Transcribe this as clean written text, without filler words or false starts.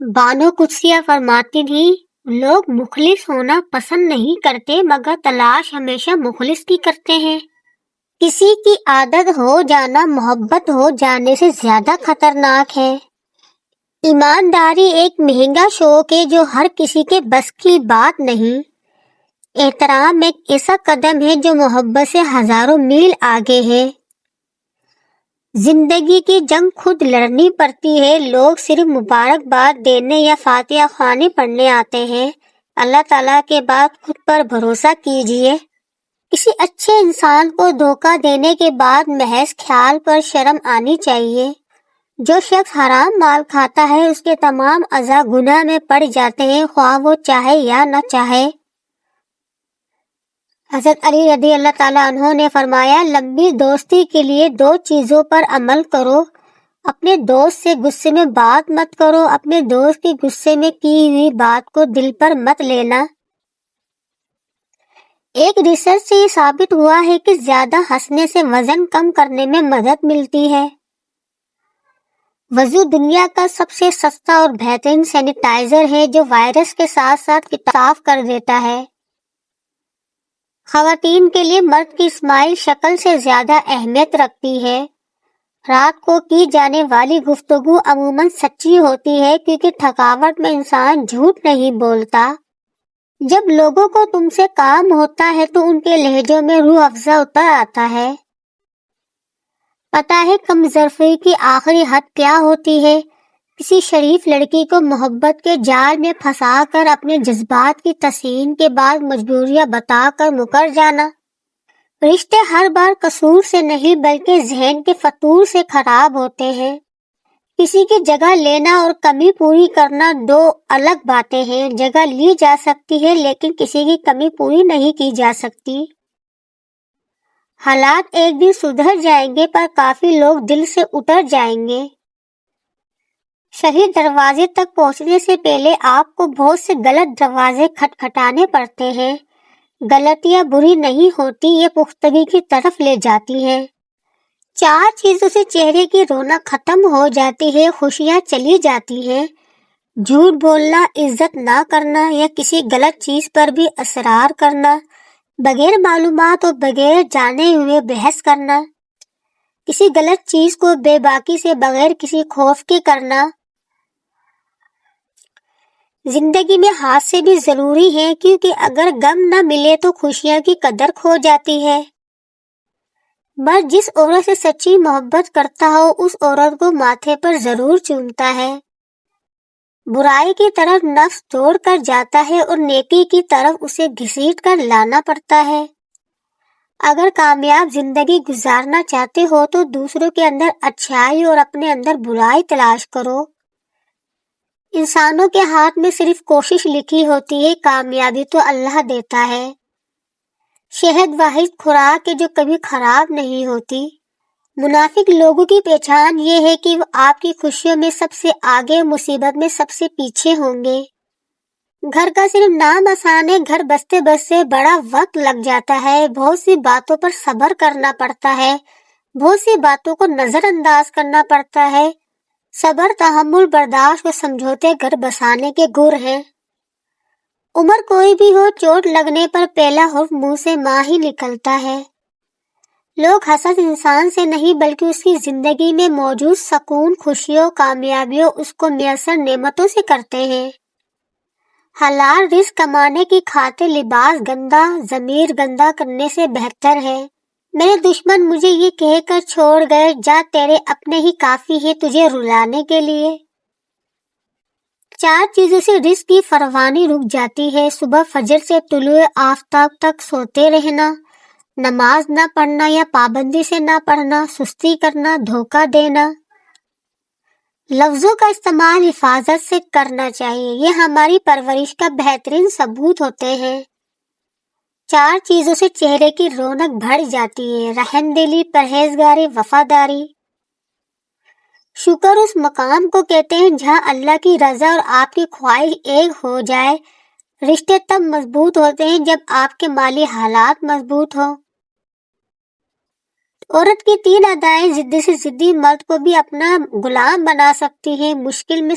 بانو قدسیہ فرماتی تھی، لوگ مخلص ہونا پسند نہیں کرتے مگر تلاش ہمیشہ مخلص کی کرتے ہیں۔ کسی کی عادت ہو جانا محبت ہو جانے سے زیادہ خطرناک ہے۔ ایمانداری ایک مہنگا شوق ہے جو ہر کسی کے بس کی بات نہیں۔ احترام ایک ایسا قدم ہے جو محبت سے ہزاروں میل آگے ہے۔ زندگی کی جنگ خود لڑنی پڑتی ہے، لوگ صرف مبارکباد دینے یا فاتحہ خوانی پڑھنے آتے ہیں۔ اللہ تعالیٰ کے بعد خود پر بھروسہ کیجیے۔ کسی اچھے انسان کو دھوکہ دینے کے بعد محض خیال پر شرم آنی چاہیے۔ جو شخص حرام مال کھاتا ہے اس کے تمام اعضاء گناہ میں پڑ جاتے ہیں، خواہ وہ چاہے یا نہ چاہے۔ حضرت علی رضی اللہ تعالیٰ عنہ نے فرمایا، لمبی دوستی کے لیے 2 چیزوں پر عمل کرو۔ اپنے دوست سے غصے میں بات مت کرو، اپنے دوست کی غصے میں کی ہوئی بات کو دل پر مت لینا۔ ایک ریسرچ سے یہ ثابت ہوا ہے کہ زیادہ ہنسنے سے وزن کم کرنے میں مدد ملتی ہے۔ وضو دنیا کا سب سے سستا اور بہترین سینیٹائزر ہے جو وائرس کے ساتھ ساتھ صاف کر دیتا ہے۔ خواتین کے لیے مرد کی اسمائل شکل سے زیادہ اہمیت رکھتی ہے۔ رات کو کی جانے والی گفتگو عموماً سچی ہوتی ہے کیونکہ تھکاوٹ میں انسان جھوٹ نہیں بولتا۔ جب لوگوں کو تم سے کام ہوتا ہے تو ان کے لہجوں میں روح افزا اتر آتا ہے۔ پتہ ہے کم ظرفی کی آخری حد کیا ہوتی ہے؟ کسی شریف لڑکی کو محبت کے جال میں پھنسا کر اپنے جذبات کی تسکین کے بعد مجبوریاں بتا کر مکر جانا۔ رشتے ہر بار قصور سے نہیں بلکہ ذہن کے فطور سے خراب ہوتے ہیں۔ کسی کی جگہ لینا اور کمی پوری کرنا 2 الگ باتیں ہیں۔ جگہ لی جا سکتی ہے لیکن کسی کی کمی پوری نہیں کی جا سکتی۔ حالات ایک دن سدھر جائیں گے پر کافی لوگ دل سے اتر جائیں گے۔ صحیح دروازے تک پہنچنے سے پہلے آپ کو بہت سے غلط دروازے کھٹکھٹانے پڑتے ہیں۔ غلطیاں بری نہیں ہوتی، یہ پختگی کی طرف لے جاتی ہیں۔ 4 چیزوں سے چہرے کی رونق ختم ہو جاتی ہے، خوشیاں چلی جاتی ہیں۔ جھوٹ بولنا، عزت نہ کرنا یا کسی غلط چیز پر بھی اصرار کرنا، بغیر معلومات اور بغیر جانے ہوئے بحث کرنا، کسی غلط چیز کو بے باکی سے بغیر کسی خوف کے کرنا۔ زندگی میں حادثے بھی ضروری ہیں کیونکہ اگر غم نہ ملے تو خوشیاں کی قدر کھو جاتی ہے۔ مرد جس عورت سے سچی محبت کرتا ہو اس عورت کو ماتھے پر ضرور چومتا ہے۔ برائی کی طرف نفس دوڑ کر جاتا ہے اور نیکی کی طرف اسے گھسیٹ کر لانا پڑتا ہے۔ اگر کامیاب زندگی گزارنا چاہتے ہو تو دوسروں کے اندر اچھائی اور اپنے اندر برائی تلاش کرو۔ انسانوں کے ہاتھ میں صرف کوشش لکھی ہوتی ہے، کامیابی تو اللہ دیتا ہے۔ شہد واحد خوراک ہے جو کبھی خراب نہیں ہوتی۔ منافق لوگوں کی پہچان یہ ہے کہ وہ آپ کی خوشیوں میں سب سے آگے، مصیبت میں سب سے پیچھے ہوں گے۔ گھر کا صرف نام آسان ہے، گھر بستے بستے بڑا وقت لگ جاتا ہے۔ بہت سی باتوں پر صبر کرنا پڑتا ہے، بہت سی باتوں کو نظر انداز کرنا پڑتا ہے۔ صبر، تحمل، برداشت اور سمجھوتے گھر بسانے کے گر ہیں۔ عمر کوئی بھی ہو، چوٹ لگنے پر پہلا حرف منہ سے ماں ہی نکلتا ہے۔ لوگ حسد انسان سے نہیں بلکہ اس کی زندگی میں موجود سکون، خوشیوں، کامیابیوں، اس کو میسر نعمتوں سے کرتے ہیں۔ حلال رزق کمانے کی خاطر لباس گندا، ضمیر گندا کرنے سے بہتر ہے۔ میرے دشمن مجھے یہ کہہ کر چھوڑ گئے، جا تیرے اپنے ہی کافی ہے تجھے رلانے کے لیے۔ 4 چیزوں سے رزق کی فراوانی رک جاتی ہے، صبح فجر سے طلوع آفتاب تک سوتے رہنا، نماز نہ پڑھنا یا پابندی سے نہ پڑھنا، سستی کرنا، دھوکہ دینا۔ لفظوں کا استعمال حفاظت سے کرنا چاہیے، یہ ہماری پرورش کا بہترین ثبوت ہوتے ہیں۔ 4 چیزوں سے چہرے کی رونق بڑھ جاتی ہے، رحم دلی، پرہیزگاری، وفاداری۔ شکر اس مقام کو کہتے ہیں جہاں اللہ کی رضا اور آپ کی خواہش ایک ہو جائے۔ رشتے تب مضبوط ہوتے ہیں جب آپ کے مالی حالات مضبوط ہوں۔ عورت کی 3 ادائیں ضد سے ضدی مرد کو بھی اپنا غلام بنا سکتی ہیں۔ مشکل میں